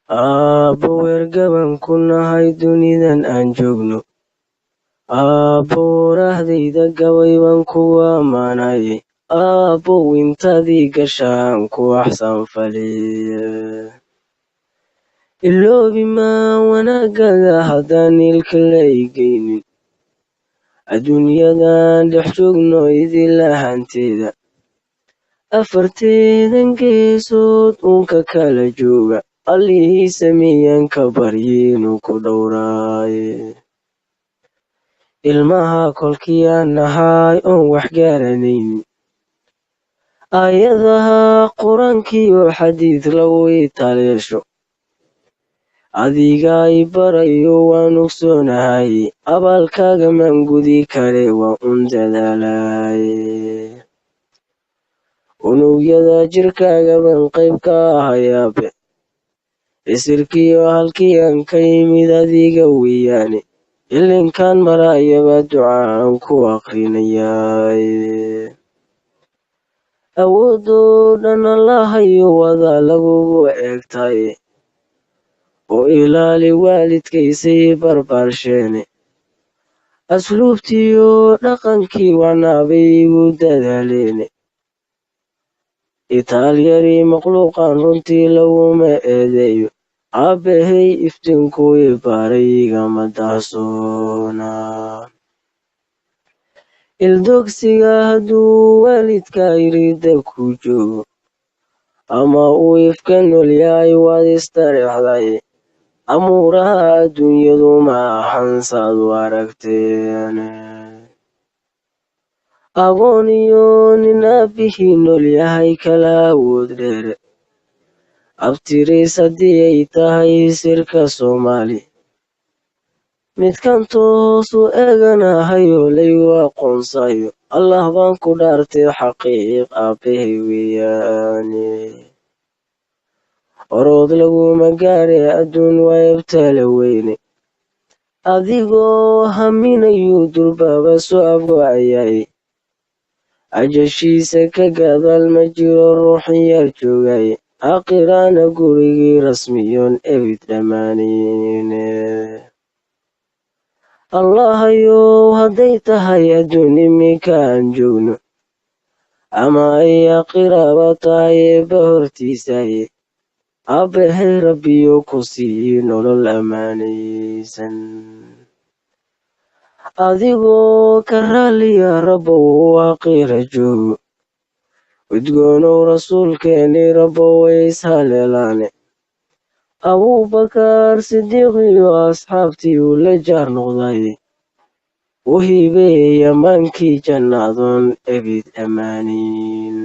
Aabbo wergaban ku nahay dunidan aan joogno, aabbo warahdayda gabay baan kugu ammaanaye, aabbow intadii gashaan ku axsan faliye. Iloobi maa wanaagaga haddaan ilka la igaynin, adduunyadan dhex joogno idil ahaanteeda, afarteedan geesood uunka kala jooga, allihii sameeyaan ka baryi inuu ku dhowraaye. Ilmaha kolkii aan nahay oon wax garanaynin, aayadaha qur-aankiyo xadiid lagu italeesho, adiga i barayo waan ogsoonahay, abaalkaaga maan gudi kare waa un dadaalaye. Unugyada jirkaaga baan qayb ka ahayaabe, isirkiyo halkii aan ka yimid adiga weeyaane, ilinkaan marayaba ducaan ku aqrinayaaye. Awoodoo dhan allahayo wada lagugu eegtaye, oo ilaali waalidkaysay barbaarsheene, asluubtiyo dhaqankii wanaabay igu dadaaleene, itaalyari makhluuqan runtii laguma eedeeyo, aabbahay iftiinkuu i baray igama dahsoona. Ildogsiga hadduu waalidka irida ku joogo, ama uu ifka nool yahay waad istareexdaye, amuuraha adduunyadu ma ahan saad u aragteene. Agoon iyo nin aabbihii nool yahay kala awood dheere, abtiris haddii ay tahay sirka Soomaali, midkan toos u eeganahayo laygu aqoonsayo, allah baan ku dhaartay xaqiiq aabbahay weeyaane. Orood laguma gaare adduun waa ebtala weyne, adigoo haminayu durbaaba soo abgo'ayaye, ajashiisa ka gadaal ma jiro ruux yar joogaye, aakhirana gurigii rasmiyoon ebid dhammaanayne. Allahayow hadday tahay adduun iminka aan joogno, ama ay aakhiraba tahay eebba hortiisaye, aabbahay rabbiyo ku sii nolol ammaanaysan. Adigoo ka raaliya rabbow aakhira joogo, udgoonow rasuulkeeni rabbow way ishaleelaane, Abuubakar Sidiiq iyo asxaabtii uu la jaar noqdaye, u hibeey ammaankii jannaadoon ebid ammaanayn.